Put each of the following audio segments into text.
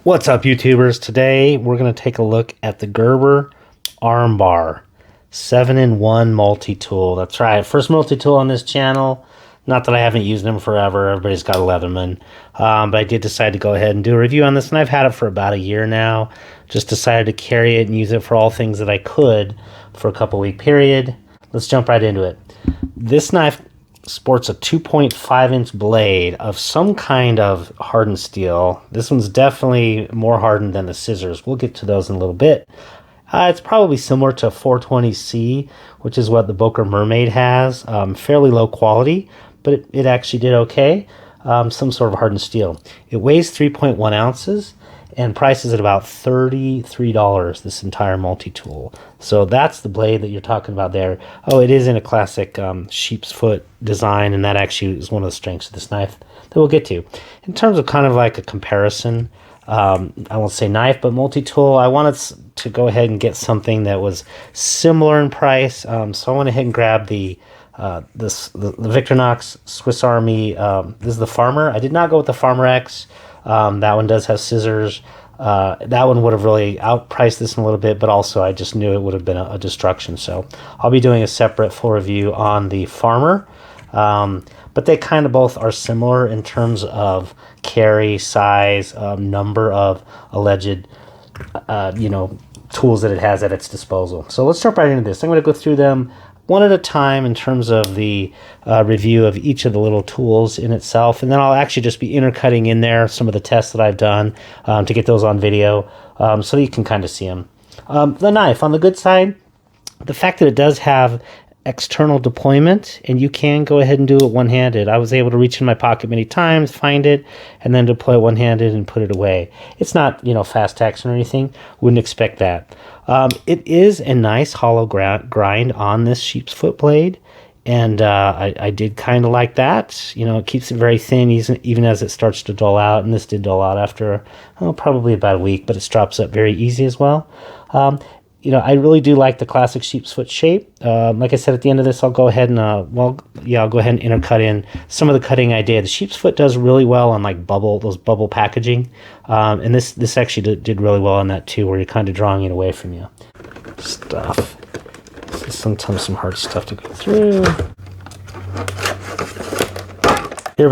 What's up, YouTubers? Today we're going to take a look at the Gerber Armbar 7-in-1 multi-tool. That's right, first multi-tool on this channel. Not that I haven't used them forever. Everybody's got a Leatherman. But I did decide to go ahead and do a review on this, and I've had it for about a year now. Just decided to carry it and use it for all things that I could for a couple-week period. Let's jump right into it. This knife sports a 2.5-inch blade of some kind of hardened steel. This one's definitely more hardened than the scissors. We'll get to those in a little bit. It's probably similar to 420C, which is what the Boker Mermaid has. Fairly low quality, but it actually did okay. Some sort of hardened steel. It weighs 3.1 ounces and prices at about $33, this entire multi-tool. So that's the blade that you're talking about there. Oh, it is in a classic sheep's foot design, and that actually is one of the strengths of this knife that we'll get to. In terms of kind of like a comparison, I won't say knife, but multi-tool, I wanted to go ahead and get something that was similar in price. So I went ahead and grabbed the Victorinox Swiss Army. This is the Farmer. I did not go with the Farmer X. That one does have scissors. That one would have really outpriced this in a little bit, but also I just knew it would have been a destruction. So I'll be doing a separate full review on the Farmer. But they kind of both are similar in terms of carry, size, number of alleged, tools that it has at its disposal. So let's jump right into this. I'm going to go through them one at a time in terms of the review of each of the little tools in itself, and then I'll actually just be intercutting in there some of the tests that I've done to get those on video so that you can kind of see them. The knife, on the good side, the fact that it does have external deployment and you can go ahead and do it one-handed. I was able to reach in my pocket many times, find it, and then deploy it one-handed and put it away. It's not, fast action or anything. Wouldn't expect that. It is a nice hollow grind on this sheep's foot blade, and I did kind of like that. It keeps it very thin even as it starts to dull out, and this did dull out after probably about a week, but it drops up very easy as well. I really do like the classic sheep's foot shape. Like I said, at the end of this, I'll go ahead and I'll go ahead and intercut in some of the cutting I did. The sheep's foot does really well on like those bubble packaging, and this actually did really well on that too, where you're kind of drawing it away from you. Stuff. This is sometimes some hard stuff to go through. Here,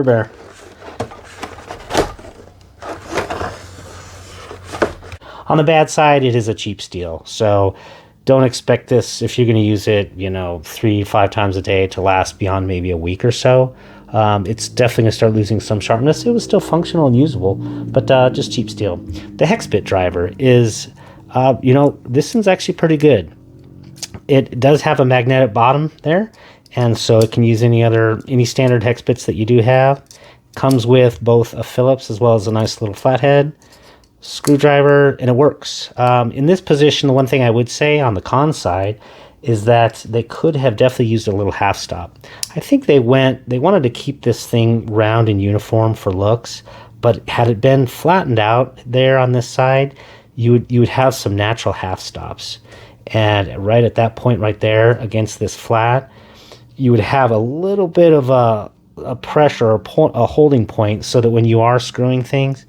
bear. On the bad side, it is a cheap steel, so don't expect this, if you're going to use it, 3-5 times a day, to last beyond maybe a week or so. It's definitely going to start losing some sharpness. It was still functional and usable, but just cheap steel. The hex bit driver is, this one's actually pretty good. It does have a magnetic bottom there, and so it can use any standard hex bits that you do have. Comes with both a Phillips as well as a nice little flathead screwdriver, and it works. In this position, the one thing I would say on the con side is that they could have definitely used a little half stop. I think they wanted to keep this thing round and uniform for looks, but had it been flattened out there on this side, you would have some natural half stops, and right at that point right there against this flat, you would have a little bit of a pressure or a holding point, so that when you are screwing things,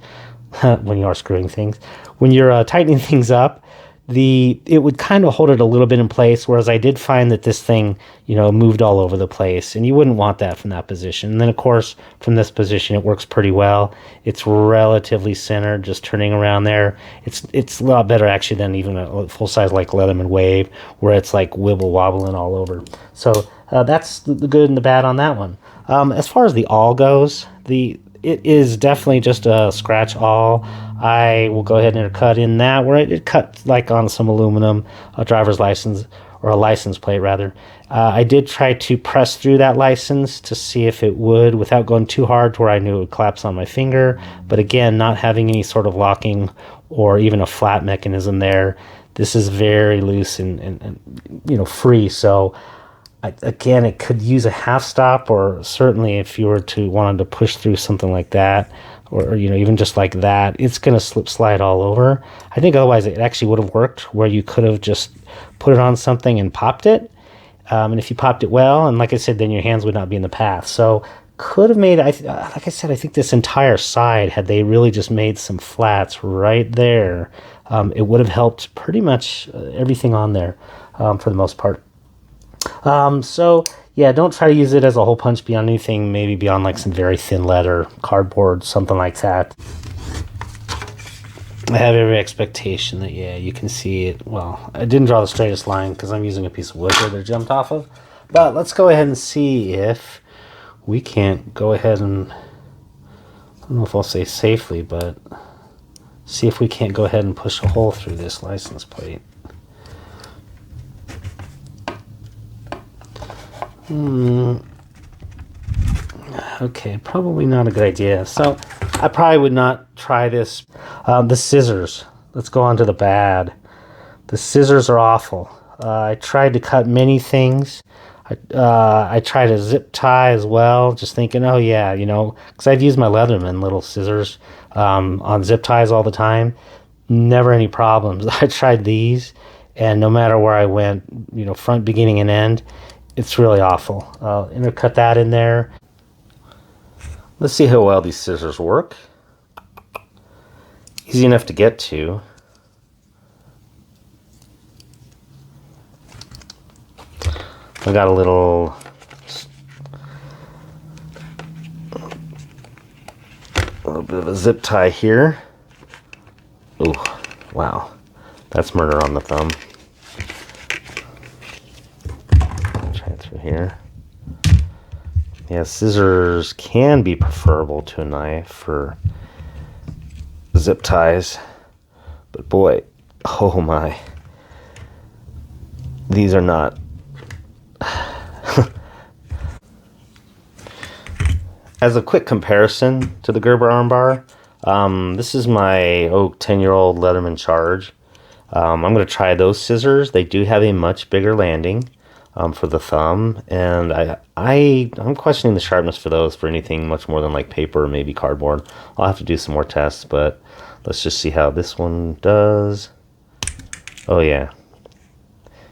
when you're tightening things up, it would kind of hold it a little bit in place, whereas I did find that this thing, moved all over the place, and you wouldn't want that from that position. And then, of course, from this position, it works pretty well. It's relatively centered, just turning around there. It's a lot better, actually, than even a full-size, like, Leatherman Wave, where it's, like, wibble-wobbling all over. So that's the good and the bad on that one. As far as the awl goes, it is definitely just a scratch awl. I will go ahead and cut in that where it cut like on some aluminum, a driver's license, or a license plate rather. I did try to press through that license to see if it would, without going too hard to where I knew it would collapse on my finger. But again, not having any sort of locking or even a flat mechanism there. This is very loose and free. So again, it could use a half stop, or certainly if you were to wanted to push through something like that, or even just like that, it's going to slide all over. I think otherwise it actually would have worked, where you could have just put it on something and popped it. And if you popped it well, and like I said, then your hands would not be in the path. So Could have made, like I said, I think this entire side, had they really just made some flats right there, it would have helped pretty much everything on there for the most part. So yeah, don't try to use it as a hole punch beyond anything, maybe beyond like some very thin leather, cardboard, something like that. I have every expectation that, yeah, you can see it. Well, I didn't draw the straightest line because I'm using a piece of wood that they're jumped off of. But let's go ahead and see if we can't go ahead and, I don't know if I'll say safely, but see if we can't go ahead and push a hole through this license plate. Okay, probably not a good idea. So I probably would not try this. The scissors. Let's go on to the bad. The scissors are awful. I tried to cut many things. I tried a zip tie as well, just thinking, oh yeah, you know, because I've used my Leatherman little scissors on zip ties all the time. Never any problems. I tried these, and no matter where I went, you know, front, beginning, and end, it's really awful. I'll intercut that in there. Let's see how well these scissors work. Easy enough to get to. I got a little bit of a zip tie here. Ooh, wow. That's murder on the thumb. Try it through here. Yeah, scissors can be preferable to a knife for zip ties, but boy, oh my, these are not. As a quick comparison to the Gerber Armbar, this is my 10-year-old Leatherman Charge. I'm going to try those scissors. They do have a much bigger landing for the thumb, and I'm questioning the sharpness for those for anything much more than like paper or maybe cardboard. I'll have to do some more tests, but let's just see how this one does. Oh yeah.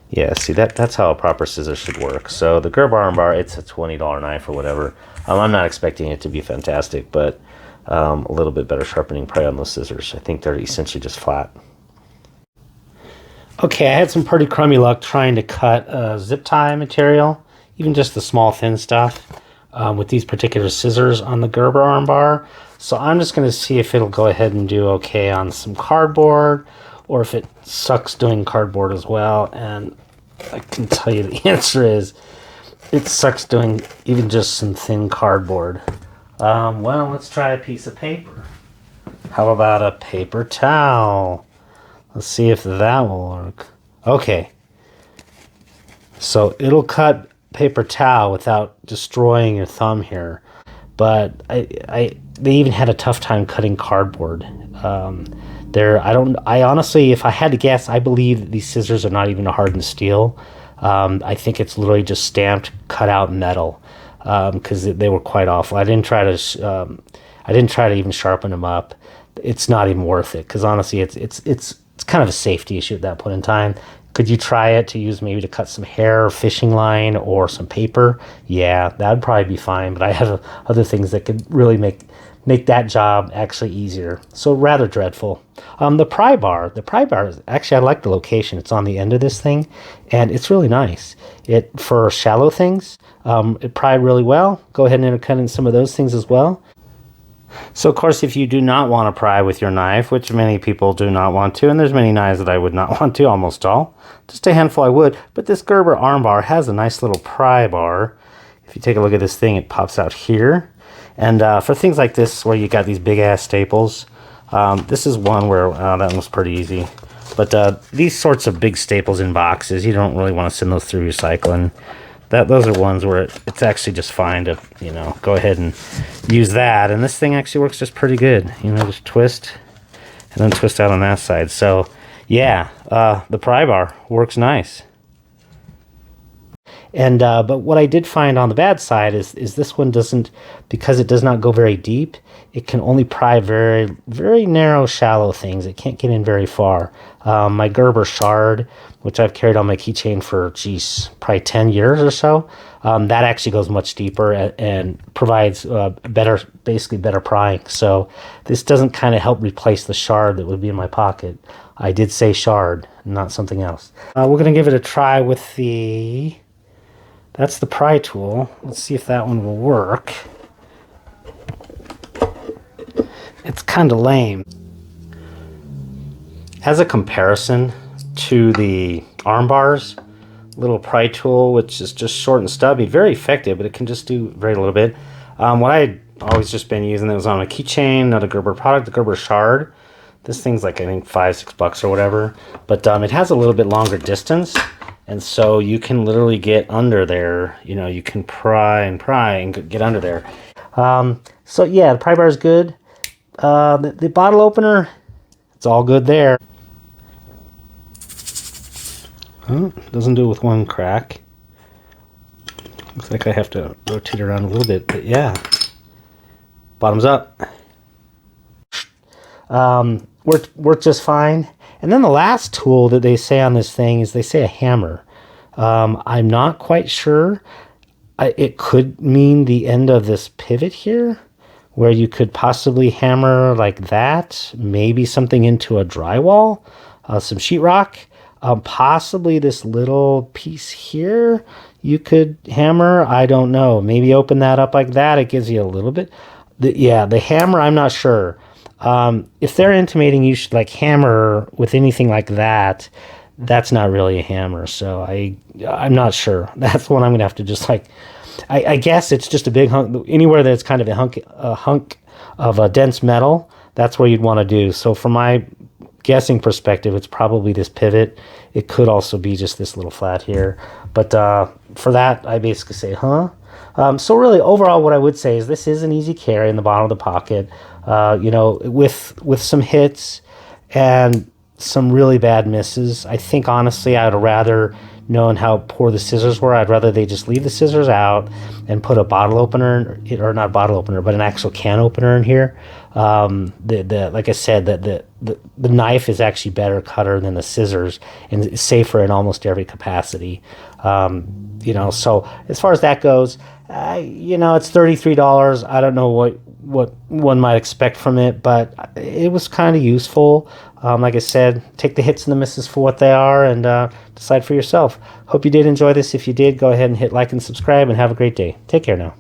Yeah, see, that's how a proper scissor should work. So the Gerber Armbar, it's a $20 knife or whatever. I'm not expecting it to be fantastic, but a little bit better sharpening probably on those scissors. I think they're essentially just flat. Okay, I had some pretty crummy luck trying to cut zip tie material, even just the small thin stuff, with these particular scissors on the Gerber Armbar. So I'm just going to see if it'll go ahead and do okay on some cardboard, or if it sucks doing cardboard as well. And I can tell you the answer is it sucks doing even just some thin cardboard. Well, let's try a piece of paper. How about a paper towel? Let's see if that will work. Okay. So it'll cut paper towel without destroying your thumb here. But they even had a tough time cutting cardboard. I honestly, if I had to guess, I believe that these scissors are not even a hardened steel. I think it's literally just stamped, cut out metal, because they were quite awful. I didn't try to even sharpen them up. It's not even worth it, because honestly, it's kind of a safety issue at that point in time. Could you try it to use maybe to cut some hair or fishing line or some paper? Yeah, that would probably be fine, but I have other things that could really make that job actually easier. So rather dreadful. The Pry Bar is actually, I like the location. It's on the end of this thing, and it's really nice. For shallow things, it pried really well. Go ahead and intercut in some of those things as well. So of course, if you do not want to pry with your knife, which many people do not want to, and there's many knives that I would not want to, almost all, just a handful I would, but this Gerber Armbar has a nice little pry bar. If you take a look at this thing, it pops out here. And for things like this, where you got these big ass staples, this is one where that one was pretty easy. But these sorts of big staples in boxes, you don't really want to send those through recycling. Those are ones where it's actually just fine to, go ahead and use that. And this thing actually works just pretty good. Just twist and then twist out on that side. So yeah, the pry bar works nice. And but what I did find on the bad side is this one doesn't, because it does not go very deep, it can only pry very, very narrow, shallow things. It can't get in very far. My Gerber Shard which I've carried on my keychain for, geez, probably 10 years or so. That actually goes much deeper and provides basically better prying. So this doesn't kind of help replace the Shard that would be in my pocket. I did say Shard, not something else. We're going to give it a try with that's the pry tool. Let's see if that one will work. It's kind of lame. As a comparison to the arm bars, little pry tool, which is just short and stubby, very effective, but it can just do very little bit. What I had always just been using, that was on a keychain, not a Gerber product, the Gerber Shard. This thing's like, I think, $5-6 or whatever, but it has a little bit longer distance, and so you can literally get under there. You know, you can pry and get under there. So yeah, the pry bar is good. The bottle opener, it's all good there. Doesn't do it with one crack. Looks like I have to rotate around a little bit, but yeah. Bottoms up. Worked just fine. And then the last tool that they say on this thing is, they say a hammer. I'm not quite sure. It could mean the end of this pivot here, where you could possibly hammer like that, maybe something into a drywall, some sheetrock. Possibly this little piece here you could hammer. I don't know. Maybe open that up like that. It gives you a little bit. The hammer, I'm not sure. If they're intimating you should like hammer with anything like that, that's not really a hammer. So I'm not sure. That's one I'm gonna have to just like. I guess it's just a big hunk. Anywhere that's kind of a hunk of a dense metal, that's where you'd want to do. So from my guessing perspective, it's probably this pivot. It could also be just this little flat here, but for that I basically say so really overall what I would say is this is an easy carry in the bottom of the pocket, you know, with some hits and some really bad misses. I think honestly I'd rather, knowing how poor the scissors were, I'd rather they just leave the scissors out and put a bottle opener, or not bottle opener, but an actual can opener in here. Like I said, the knife is actually better cutter than the scissors, and it's safer in almost every capacity. You know, so as far as that goes, you know, it's $33. I don't know what one might expect from it, but it was kind of useful. Like I said, take the hits and the misses for what they are, and decide for yourself. Hope you did enjoy this. If you did, go ahead and hit like and subscribe, and have a great day. Take care now.